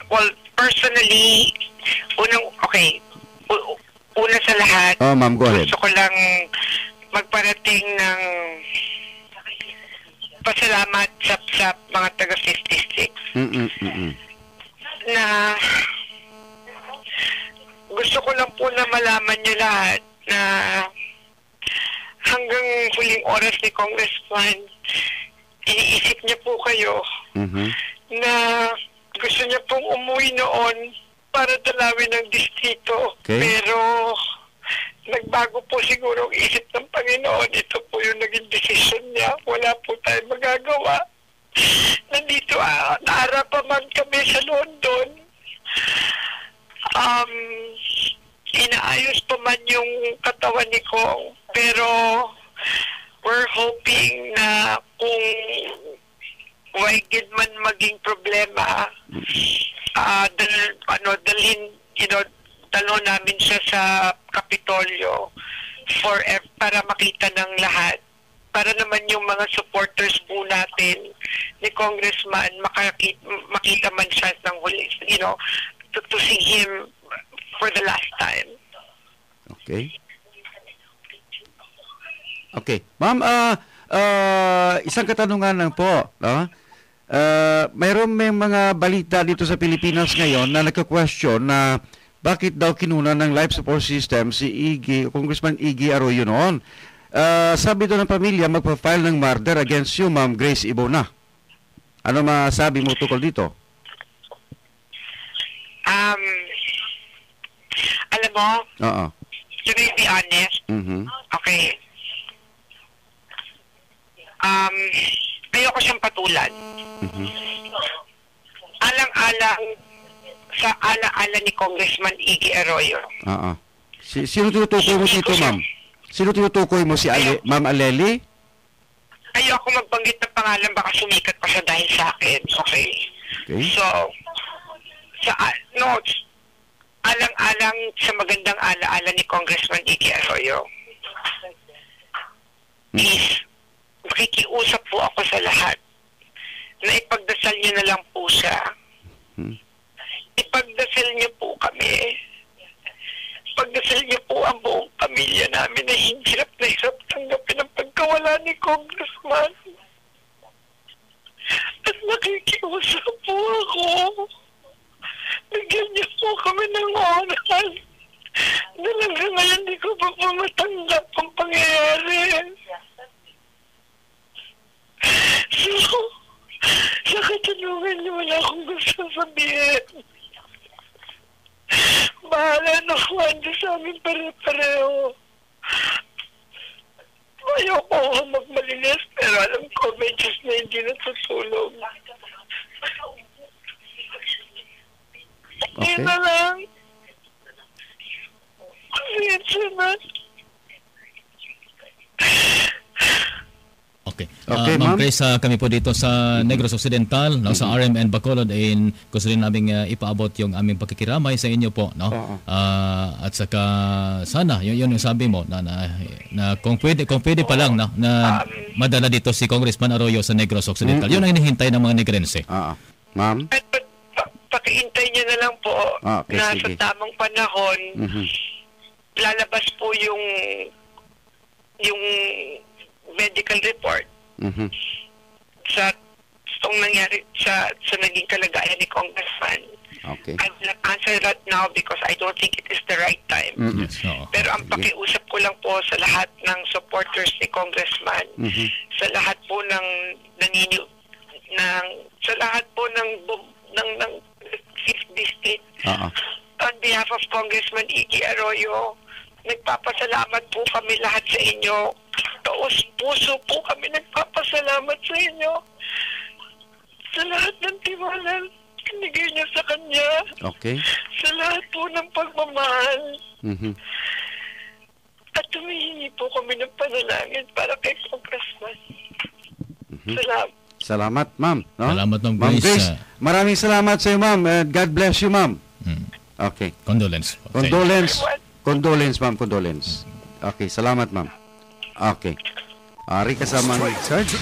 Well, personally, una sa lahat, ma'am, go ahead. gusto ko lang magparating ng pasalamat sa mga taga 56 na gusto ko lang po na malaman niyo lahat na hanggang huling oras ni Congressman, iniisip niya po kayo na gusto niya pong umuwi noon para dalawin ng distrito. Okay. Pero nagbago po siguro ang isip ng Panginoon. Ito po yung naging desisyon niya. Wala po tayong magagawa. Nandito, naarap pa man kami sa London. Inaayos pa man yung katawan ni Kong. Pero we're hoping na kung waigid man maging problema, dalhin namin siya sa Kapitolyo para makita ng lahat. Para naman yung mga supporters po natin ni Congressman makita man siya ng huli, to see him for the last time. Okay. Okay. Ma'am, isang katanungan lang po. Mayroon may mga balita dito sa Pilipinas ngayon na nagka-question na bakit daw kinuna ng life support system si Congressman Iggy Arroyo noon. Sabi doon ng pamilya, magpa-file ng murder against you, Ma'am Grace Ibona. Ano masabi mo tukol dito? Alam mo, to be honest, okay, ayoko siyang patulan. Alang-alang sa ala-ala ni Congressman Iggy Arroyo. Sino tinutukoy mo dito, ma'am? Sino tinutukoy mo? Si Ma'am Aleli? Ayoko magbanggit ng pangalan, baka sumikat pa siya dahil sa akin. Okay. So, alang-alang sa magandang ala-ala ni Congressman Iggy Arroyo. Please, makikiusap po ako sa lahat na ipagdasal niyo na lang po siya. Ipagdasal niyo po kami. Ipagdasal niyo po ang buong pamilya namin na hirap tanggapin ang pagkawala ni Congressman. At nakikiusap po ako. Bigyan niyo po kami ng oras. Talaga ngayon di ko pa matanggap ang pangyayari. So, sa katanungan niyo wala akong gusto sabihin. Bahala na Juan sa amin pare-pareho. Ayoko magmalinis pero alam ko may Diyos na hindi natutulog. Okay. Yun na lang. Okay, Ma'am Grace, kami po dito sa Negros Occidental, sa RMN Bacolod, gusto rin namin ipaabot yung aming pagkikiramay sa inyo po, no? At saka sana yun yung sabi mo na kung pwede pa lang na madala dito si Congressman Arroyo sa Negros Occidental. Yun ang hinihintay ng mga Negrense. Ma'am? Pakihintay niyo na lang po na sa tamang panahon lalabas po yung medical report sa itong nangyari sa naging kalagayan ni Congressman. Okay. I will not answer that now because I don't think it is the right time. Pero ang pakiusap ko lang po sa lahat ng supporters ni Congressman, sa lahat po ng sa lahat po ng 5th District, on behalf of Congressman Iggy Arroyo, nagpapasalamat po kami lahat sa inyo. Taos puso po kami nagpapasalamat sa inyo. Sa lahat ng tiwala binigay niyo sa kanya. Okay. Sa lahat po ng pagmamahal. At humihingi po kami ng panalangin para kay Congressman. Salamat. Salamat, ma'am. No? Salamat, Ma'am Grace. Maraming salamat sa iyo, ma'am. God bless you, ma'am. Okay. Condolence, ma'am. Condolence. Okay, salamat, ma'am. Okay. Ari kasama ni Sarge.